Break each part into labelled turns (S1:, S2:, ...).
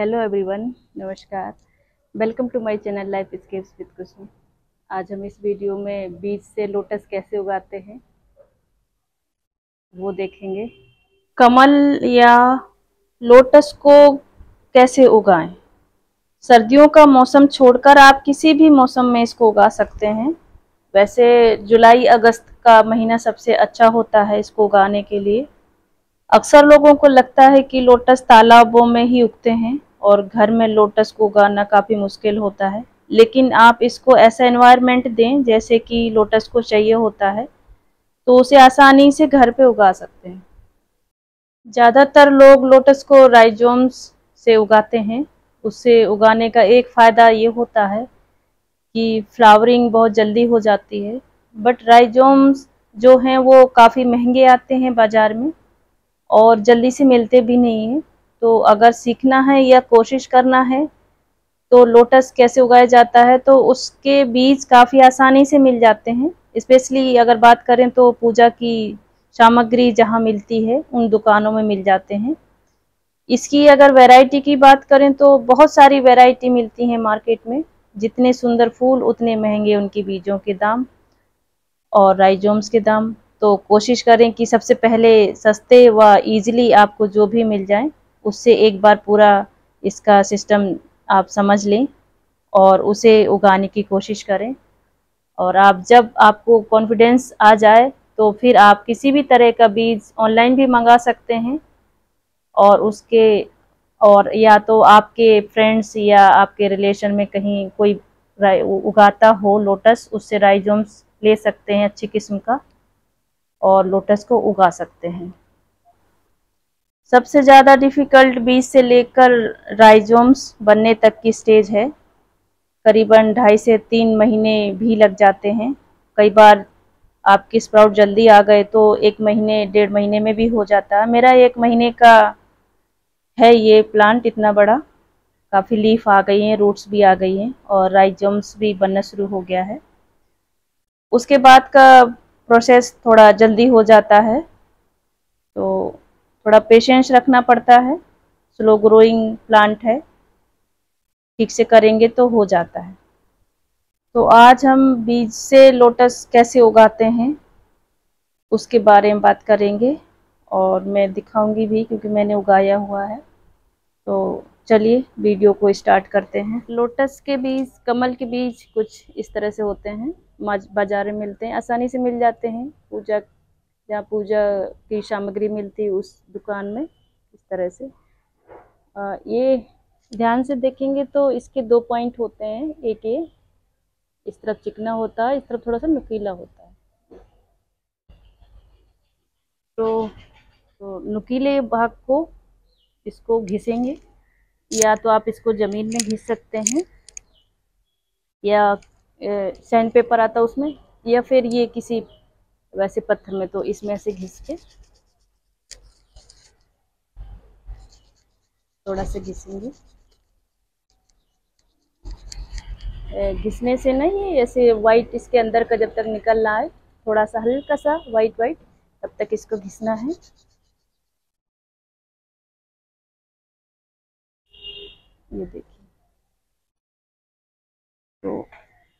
S1: Hello everyone, नमस्कार। Welcome to my channel life scapes with Kusum. आज हम इस वीडियो में बीज से लोटस कैसे उगाते हैं वो देखेंगे। कमल या लोटस को कैसे उगाएं। सर्दियों का मौसम छोड़कर आप किसी भी मौसम में इसको उगा सकते हैं। वैसे जुलाई अगस्त का महीना सबसे अच्छा होता है इसको उगाने के लिए। अक्सर लोगों को लगता है कि लोटस तालाबों में ही उगते हैं और घर में लोटस को उगाना काफ़ी मुश्किल होता है, लेकिन आप इसको ऐसा एनवायरनमेंट दें जैसे कि लोटस को चाहिए होता है तो उसे आसानी से घर पे उगा सकते हैं। ज़्यादातर लोग लोटस को राइजोम्स से उगाते हैं। उससे उगाने का एक फ़ायदा ये होता है कि फ्लावरिंग बहुत जल्दी हो जाती है, बट राइजोम्स जो हैं वो काफ़ी महंगे आते हैं बाज़ार में और जल्दी से मिलते भी नहीं हैं। तो अगर सीखना है या कोशिश करना है तो लोटस कैसे उगाया जाता है तो उसके बीज काफ़ी आसानी से मिल जाते हैं। स्पेशली अगर बात करें तो पूजा की सामग्री जहाँ मिलती है उन दुकानों में मिल जाते हैं। इसकी अगर वैरायटी की बात करें तो बहुत सारी वैरायटी मिलती हैं मार्केट में। जितने सुंदर फूल उतने महंगे उनके बीजों के दाम और राइजोम्स के दाम। तो कोशिश करें कि सबसे पहले सस्ते व इजीली आपको जो भी मिल जाए उससे एक बार पूरा इसका सिस्टम आप समझ लें और उसे उगाने की कोशिश करें। और आप जब आपको कॉन्फिडेंस आ जाए तो फिर आप किसी भी तरह का बीज ऑनलाइन भी मंगा सकते हैं और उसके और या तो आपके फ्रेंड्स या आपके रिलेशन में कहीं कोई उगाता हो लोटस, उससे राइजोम्स ले सकते हैं अच्छी किस्म का और लोटस को उगा सकते हैं। सबसे ज़्यादा डिफ़िकल्ट बीज से लेकर राइजोम्स बनने तक की स्टेज है। करीबन 2.5 से 3 महीने भी लग जाते हैं। कई बार आपके स्प्राउट जल्दी आ गए तो 1 महीने 1.5 महीने में भी हो जाता है। मेरा 1 महीने का है ये प्लांट, इतना बड़ा। काफ़ी लीफ आ गई हैं, रूट्स भी आ गई हैं और राइजोम्स भी बनना शुरू हो गया है। उसके बाद का प्रोसेस थोड़ा जल्दी हो जाता है, तो थोड़ा पेशेंस रखना पड़ता है। स्लो ग्रोइंग प्लांट है, ठीक से करेंगे तो हो जाता है। तो आज हम बीज से लोटस कैसे उगाते हैं उसके बारे में बात करेंगे और मैं दिखाऊंगी भी क्योंकि मैंने उगाया हुआ है। तो चलिए वीडियो को स्टार्ट करते हैं। लोटस के बीज, कमल के बीज कुछ इस तरह से होते हैं। बाजार में मिलते हैं, आसानी से मिल जाते हैं। जहाँ पूजा की सामग्री मिलती है उस दुकान में इस तरह से। ये ध्यान से देखेंगे तो इसके 2 पॉइंट होते हैं। एक ये इस तरफ चिकना होता है, इस तरफ थोड़ा सा नुकीला होता है। तो नुकीले भाग को इसको घिसेंगे, या तो आप इसको ज़मीन में घिस सकते हैं या सैंड पेपर आता है उसमें, या फिर ये किसी वैसे पत्थर में, तो इसमें से घिस के थोड़ा सा घिसेंगे। घिसने से नहीं, ऐसे वाइट इसके अंदर का जब तक निकल रहा है, थोड़ा सा हल्का सा वाइट वाइट, तब तक इसको घिसना है। ये देखिए। तो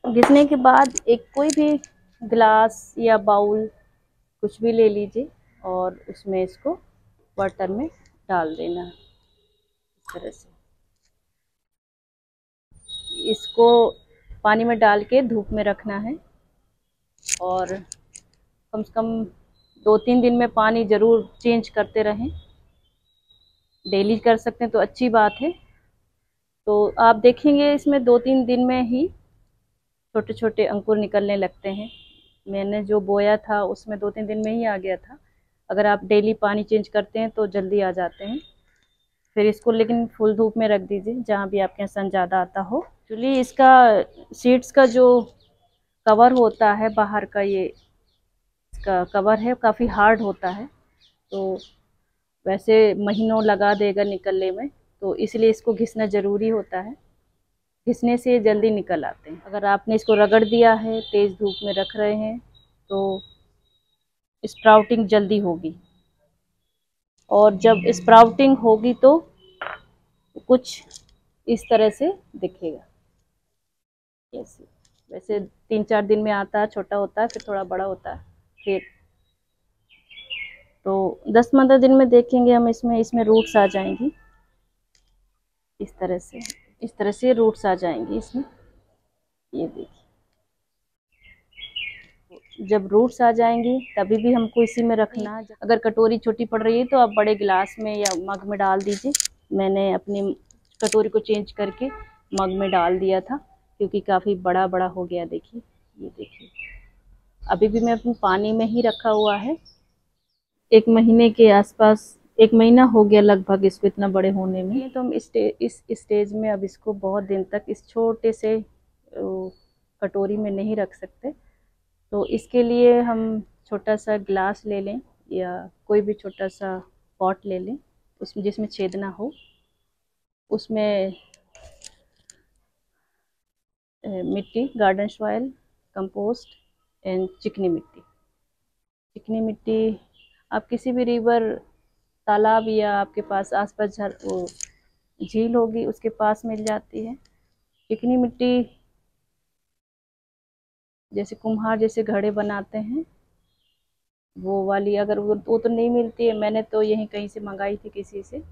S1: घिसने के बाद एक कोई भी ग्लास या बाउल कुछ भी ले लीजिए और उसमें इसको वाटर में डाल देना है इस तरह से। इसको पानी में डाल के धूप में रखना है और कम से कम 2-3 दिन में पानी ज़रूर चेंज करते रहें। डेली कर सकते हैं तो अच्छी बात है। तो आप देखेंगे इसमें 2-3 दिन में ही छोटे छोटे अंकुर निकलने लगते हैं। मैंने जो बोया था उसमें 2-3 दिन में ही आ गया था। अगर आप डेली पानी चेंज करते हैं तो जल्दी आ जाते हैं। फिर इसको लेकिन फुल धूप में रख दीजिए जहाँ भी आपके यहाँ सन ज़्यादा आता हो। एक्चुअली इसका सीड्स का जो कवर होता है बाहर का, ये इसका कवर है, काफ़ी हार्ड होता है, तो वैसे महीनों लगा देगा निकलने में, तो इसलिए इसको घिसना ज़रूरी होता है। घिसने से जल्दी निकल आते हैं। अगर आपने इसको रगड़ दिया है, तेज़ धूप में रख रहे हैं, तो स्प्राउटिंग जल्दी होगी। और जब स्प्राउटिंग होगी तो कुछ इस तरह से दिखेगा। ऐसे वैसे 3-4 दिन में आता है, छोटा होता है, फिर थोड़ा बड़ा होता है। फिर तो 10-15 दिन में देखेंगे हम, इसमें रूट्स आ जाएंगी। इस तरह से रूट्स आ जाएंगी इसमें। ये देखिए, जब रूट्स आ जाएंगी तभी भी हमको इसी में रखना है। अगर कटोरी छोटी पड़ रही है तो आप बड़े गिलास में या मग में डाल दीजिए। मैंने अपनी कटोरी को चेंज करके मग में डाल दिया था, क्योंकि काफ़ी बड़ा बड़ा हो गया। देखिए, ये देखिए, अभी भी मैं अपने पानी में ही रखा हुआ है। 1 महीने के आसपास, 1 महीना हो गया लगभग इसको इतना बड़े होने में। तो हम इस स्टेज में अब इसको बहुत दिन तक इस छोटे से कटोरी में नहीं रख सकते। तो इसके लिए हम छोटा सा ग्लास ले लें या कोई भी छोटा सा पॉट ले लें, उसमें जिसमें छेद ना हो। उसमें मिट्टी, गार्डन सॉइल, कंपोस्ट एंड चिकनी मिट्टी। चिकनी मिट्टी आप किसी भी रिवर, तालाब या आपके पास आसपास वो झील होगी उसके पास मिल जाती है। चिकनी मिट्टी जैसे कुम्हार जैसे घड़े बनाते हैं, वो वाली अगर वो तो नहीं मिलती है, मैंने तो यहीं कहीं से मंगाई थी किसी से।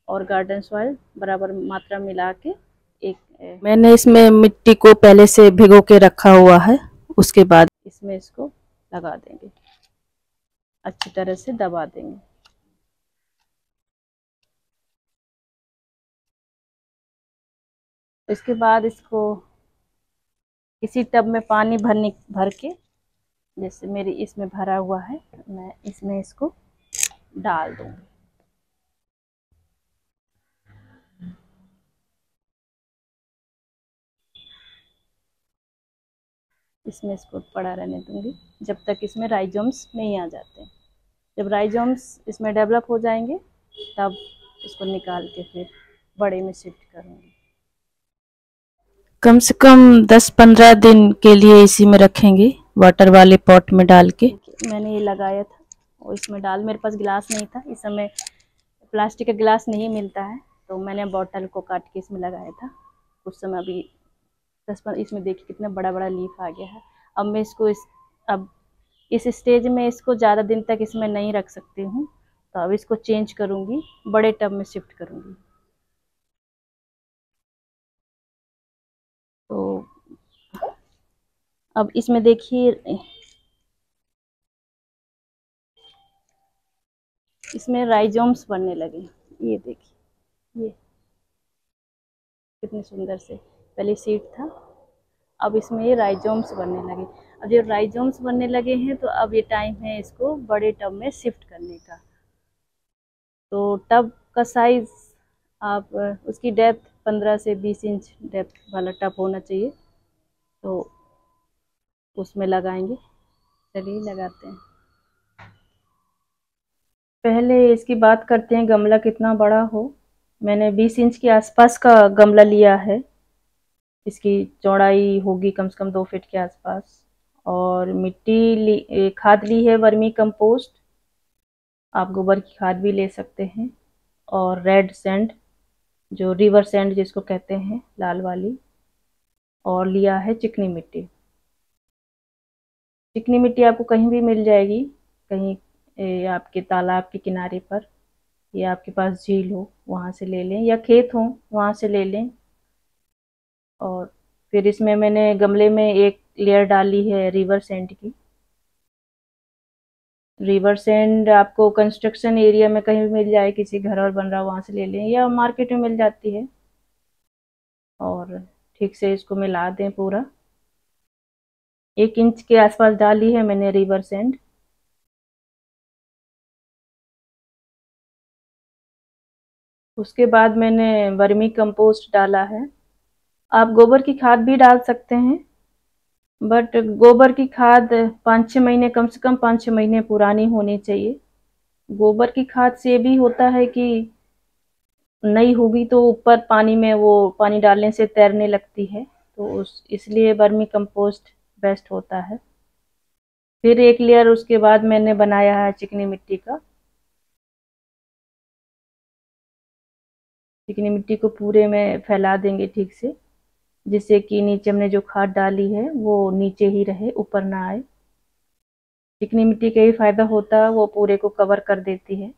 S1: और गार्डन सॉइल बराबर मात्रा मिला के मैंने इसमें मिट्टी को पहले से भिगो के रखा हुआ है। उसके बाद इसमें इसको लगा देंगे, अच्छी तरह से दबा देंगे। इसके बाद इसको किसी टब में पानी भर के, जैसे मेरी इसमें भरा हुआ है, मैं इसमें इसको डाल दूंगी। इसमें इसको पड़ा रहने दूंगी जब तक इसमें राइजोम्स नहीं आ जाते। जब राइजोम्स इसमें डेवलप हो जाएंगे तब इसको निकाल के फिर बड़े में शिफ्ट करूँगी। कम से कम 10-15 दिन के लिए इसी में रखेंगे, वाटर वाले पॉट में डाल के। मैंने ये लगाया था और इसमें डाल, मेरे पास गिलास नहीं था इस समय, प्लास्टिक का गिलास नहीं मिलता है, तो मैंने बॉटल को काट के इसमें लगाया था उस समय। अभी 10-15, इसमें देखिए कितना बड़ा बड़ा लीफ आ गया है। अब मैं इसको अब इस स्टेज में इसको ज़्यादा दिन तक इसमें नहीं रख सकती हूँ, तो अब इसको चेंज करूँगी, बड़े टब में शिफ्ट करूँगी। तो अब इसमें देखिए, इसमें राइजोम्स बनने लगे। ये देखिए, ये कितने सुंदर से, पहले सीड था, अब इसमें ये राइजोम्स बनने लगे। अब जब राइजोम्स बनने लगे हैं तो अब ये टाइम है इसको बड़े टब में शिफ्ट करने का। तो टब का साइज आप उसकी डेप्थ 15 से 20 इंच डेप्थ वाला टब होना चाहिए, तो उसमें लगाएंगे। चलिए लगाते हैं। पहले इसकी बात करते हैं गमला कितना बड़ा हो। मैंने 20 इंच के आसपास का गमला लिया है। इसकी चौड़ाई होगी कम से कम 2 फीट के आसपास। और खाद ली है वर्मी कंपोस्ट, आप गोबर की खाद भी ले सकते हैं। और रेड सैंड, जो रिवर सैंड जिसको कहते हैं, लाल वाली। और लिया है चिकनी मिट्टी। चिकनी मिट्टी आपको कहीं भी मिल जाएगी, कहीं आपके तालाब के किनारे पर, या आपके पास झील हो वहाँ से ले लें, या खेत हो वहाँ से ले लें। और फिर इसमें मैंने गमले में एक लेयर डाली है रिवर सैंड की। रिवर सैंड आपको कंस्ट्रक्शन एरिया में कहीं भी मिल जाए, किसी घर और बन रहा वहाँ से ले लें, या मार्केट में मिल जाती है। और ठीक से इसको मिला दें पूरा। 1 इंच के आसपास डाली है मैंने रिवर सैंड। उसके बाद मैंने वर्मी कंपोस्ट डाला है। आप गोबर की खाद भी डाल सकते हैं, बट गोबर की खाद 5-6 महीने, कम से कम 5-6 महीने पुरानी होनी चाहिए। गोबर की खाद से भी होता है कि नई होगी तो ऊपर पानी में वो पानी डालने से तैरने लगती है, तो इसलिए वर्मी कंपोस्ट बेस्ट होता है। फिर एक लेयर उसके बाद मैंने बनाया है चिकनी मिट्टी का। चिकनी मिट्टी को पूरे में फैला देंगे ठीक से, जिससे कि नीचे हमने जो खाद डाली है वो नीचे ही रहे, ऊपर ना आए। चिकनी मिट्टी का ही फायदा होता है, वो पूरे को कवर कर देती है,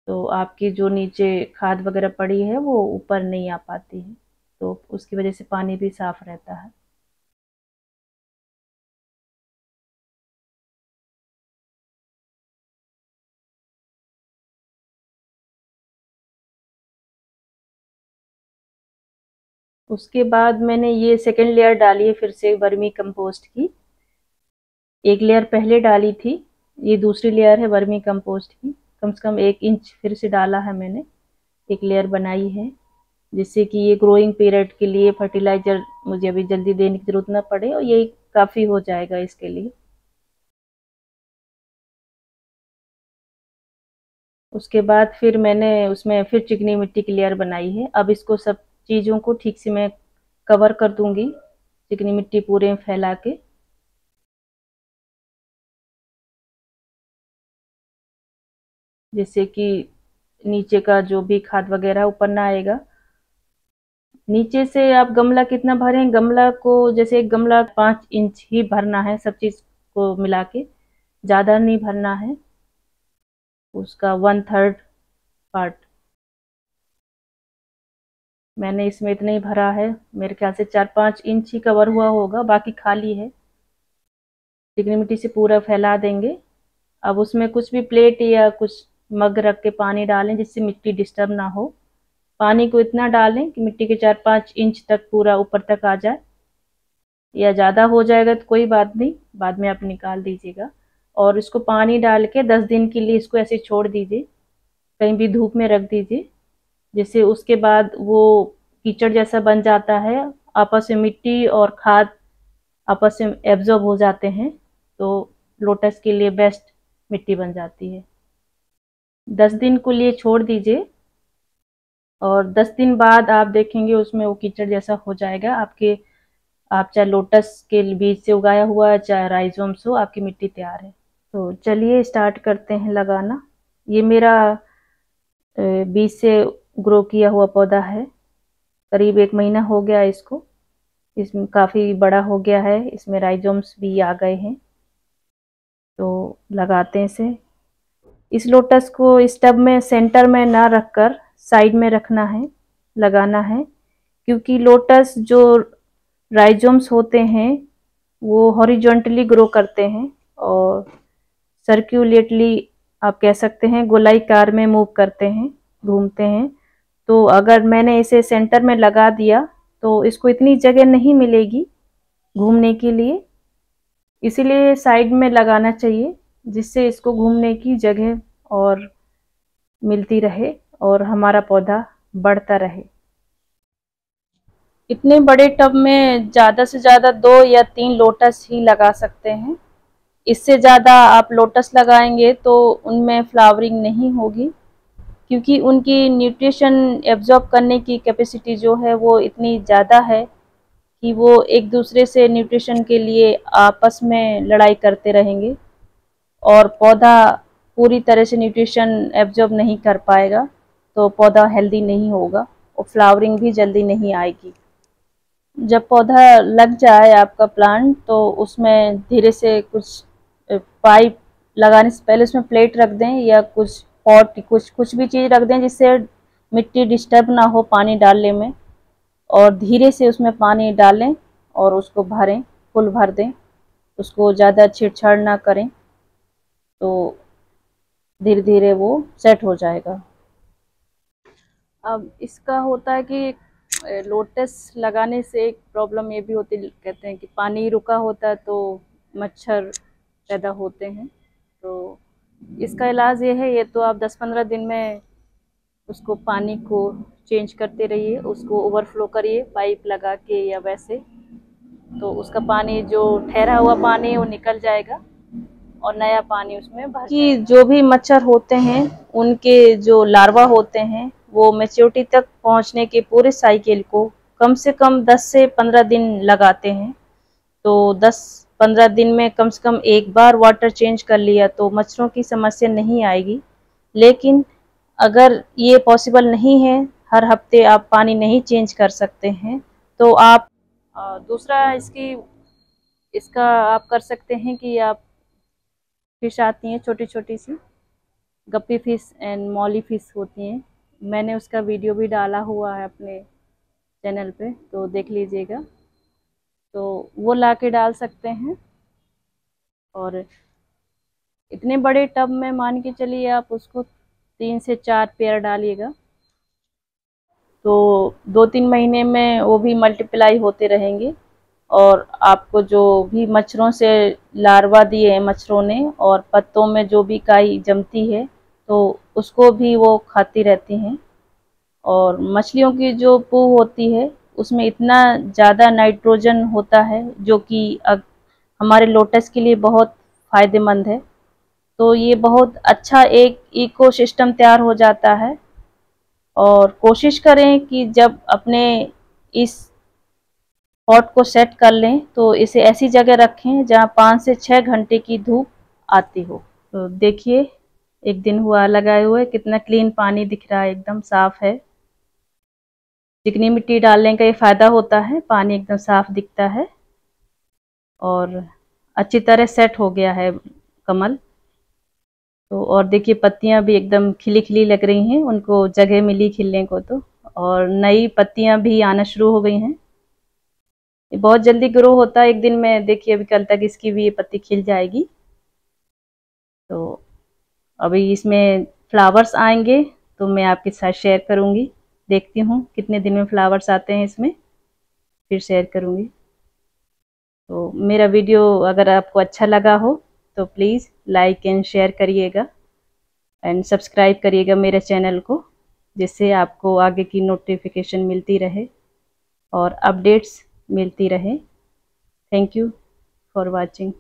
S1: तो आपकी जो नीचे खाद वगैरह पड़ी है वो ऊपर नहीं आ पाती है, तो उसकी वजह से पानी भी साफ रहता है। उसके बाद मैंने ये सेकेंड लेयर डाली है फिर से वर्मी कंपोस्ट की। एक लेयर पहले डाली थी, ये दूसरी लेयर है वर्मी कंपोस्ट की। कम से कम 1 इंच फिर से डाला है मैंने, एक लेयर बनाई है, जिससे कि ये ग्रोइंग पीरियड के लिए फर्टिलाइजर मुझे अभी जल्दी देने की जरूरत ना पड़े, और यही काफ़ी हो जाएगा इसके लिए। उसके बाद फिर मैंने उसमें फिर चिकनी मिट्टी की लेयर बनाई है। अब इसको सब चीज़ों को ठीक से मैं कवर कर दूंगी, चिकनी मिट्टी पूरे में फैला के। जिससे कि नीचे का जो भी खाद वगैरह ऊपर ना आएगा। नीचे से आप गमला कितना भरें, गमला को जैसे एक गमला 5 इंच ही भरना है, सब चीज़ को मिला के, ज़्यादा नहीं भरना है, उसका 1/3 पार्ट। मैंने इसमें इतना ही भरा है, मेरे ख्याल से 4-5 इंच ही कवर हुआ होगा, बाकी खाली है। चिकनी मिट्टी से पूरा फैला देंगे। अब उसमें कुछ भी प्लेट या कुछ मग रख के पानी डालें, जिससे मिट्टी डिस्टर्ब ना हो। पानी को इतना डालें कि मिट्टी के 4-5 इंच तक पूरा ऊपर तक आ जाए, या ज़्यादा हो जाएगा तो कोई बात नहीं, बाद में आप निकाल दीजिएगा। और इसको पानी डाल के 10 दिन के लिए इसको ऐसे छोड़ दीजिए, कहीं भी धूप में रख दीजिए, जिससे उसके बाद वो कीचड़ जैसा बन जाता है, आपस में मिट्टी और खाद आपस में एब्जॉर्ब हो जाते हैं, तो लोटस के लिए बेस्ट मिट्टी बन जाती है। 10 दिन के लिए छोड़ दीजिए, और 10 दिन बाद आप देखेंगे उसमें वो कीचड़ जैसा हो जाएगा आपके। आप चाहे लोटस के बीज से उगाया हुआ चाहे राइजोम्स हो, आपकी मिट्टी तैयार है। तो चलिए स्टार्ट करते हैं लगाना। ये मेरा बीज से ग्रो किया हुआ पौधा है, करीब 1 महीना हो गया इसको। इसमें काफ़ी बड़ा हो गया है, इसमें राइजोम्स भी आ गए हैं। तो लगाते हैं इसे। इस लोटस को इस टब में सेंटर में ना रखकर साइड में रखना है, लगाना है, क्योंकि लोटस जो राइजोम्स होते हैं वो हॉरिजॉन्टली ग्रो करते हैं और सर्क्यूलेटली, आप कह सकते हैं गोलाकार में मूव करते हैं, घूमते हैं। तो अगर मैंने इसे सेंटर में लगा दिया तो इसको इतनी जगह नहीं मिलेगी घूमने के लिए, इसीलिए साइड में लगाना चाहिए, जिससे इसको घूमने की जगह और मिलती रहे और हमारा पौधा बढ़ता रहे। इतने बड़े टब में ज़्यादा से ज़्यादा 2 या 3 लोटस ही लगा सकते हैं। इससे ज़्यादा आप लोटस लगाएंगे तो उनमें फ्लावरिंग नहीं होगी, क्योंकि उनकी न्यूट्रिशन एब्जॉर्ब करने की कैपेसिटी जो है वो इतनी ज़्यादा है कि वो एक दूसरे से न्यूट्रिशन के लिए आपस में लड़ाई करते रहेंगे, और पौधा पूरी तरह से न्यूट्रिशन एब्जॉर्ब नहीं कर पाएगा, तो पौधा हेल्दी नहीं होगा और फ्लावरिंग भी जल्दी नहीं आएगी। जब पौधा लग जाए आपका प्लांट, तो उसमें धीरे से कुछ पाइप लगाने से पहले उसमें प्लेट रख दें, या कुछ पॉट, कुछ भी चीज़ रख दें जिससे मिट्टी डिस्टर्ब ना हो पानी डालने में, और धीरे से उसमें पानी डालें और उसको भरें, फुल भर दें, उसको ज़्यादा छेड़छाड़ ना करें, तो धीरे धीरे वो सेट हो जाएगा। अब इसका होता है कि लोटस लगाने से एक प्रॉब्लम ये भी होती है, कहते हैं कि पानी रुका होता है तो मच्छर पैदा होते हैं। तो इसका इलाज ये है, ये तो आप 10-15 दिन में उसको पानी को चेंज करते रहिए, उसको ओवरफ्लो करिए पाइप लगा के या वैसे, तो उसका पानी जो ठहरा हुआ पानी है वो निकल जाएगा और नया पानी उसमें भर कि जो भी मच्छर होते हैं उनके जो लार्वा होते हैं वो मैच्योरिटी तक पहुंचने के पूरे साइकिल को कम से कम 10 से 15 दिन लगाते हैं। तो 10-15 दिन में कम से कम एक बार वाटर चेंज कर लिया तो मच्छरों की समस्या नहीं आएगी। लेकिन अगर ये पॉसिबल नहीं है, हर हफ्ते आप पानी नहीं चेंज कर सकते हैं, तो आप दूसरा इसका आप कर सकते हैं कि आप फिश आती हैं छोटी छोटी सी, गप्पी फिश एंड मॉली फिश होती हैं। मैंने उसका वीडियो भी डाला हुआ है अपने चैनल पे, तो देख लीजिएगा। तो वो ला के डाल सकते हैं। और इतने बड़े टब में मान के चलिए आप उसको 3 से 4 पेयर डालिएगा, तो 2-3 महीने में वो भी मल्टीप्लाई होते रहेंगे। और आपको जो भी मच्छरों से लार्वा दिए हैं मच्छरों ने, और पत्तों में जो भी काई जमती है, तो उसको भी वो खाती रहती हैं। और मछलियों की जो पू होती है उसमें इतना ज़्यादा नाइट्रोजन होता है, जो कि हमारे लोटस के लिए बहुत फ़ायदेमंद है। तो ये बहुत अच्छा एक इकोसिस्टम तैयार हो जाता है। और कोशिश करें कि जब अपने इस पॉट को सेट कर लें तो इसे ऐसी जगह रखें जहाँ 5 से 6 घंटे की धूप आती हो। तो देखिए, एक दिन हुआ लगाए हुए, कितना क्लीन पानी दिख रहा है, एकदम साफ है। चिकनी मिट्टी डालने का ये फ़ायदा होता है, पानी एकदम साफ दिखता है और अच्छी तरह सेट हो गया है कमल। तो और देखिए पत्तियां भी एकदम खिली खिली लग रही हैं, उनको जगह मिली खिलने को। तो और नई पत्तियां भी आना शुरू हो गई हैं। ये बहुत जल्दी ग्रो होता है, एक दिन में देखिए अभी कल तक इसकी भी ये पत्ती खिल जाएगी। तो अभी इसमें फ्लावर्स आएंगे तो मैं आपके साथ शेयर करूंगी। देखती हूँ कितने दिन में फ्लावर्स आते हैं इसमें, फिर शेयर करूंगी। तो मेरा वीडियो अगर आपको अच्छा लगा हो तो प्लीज़ लाइक एंड शेयर करिएगा एंड सब्सक्राइब करिएगा मेरे चैनल को, जिससे आपको आगे की नोटिफिकेशन मिलती रहे और अपडेट्स मिलती रहे। Thank you for watching.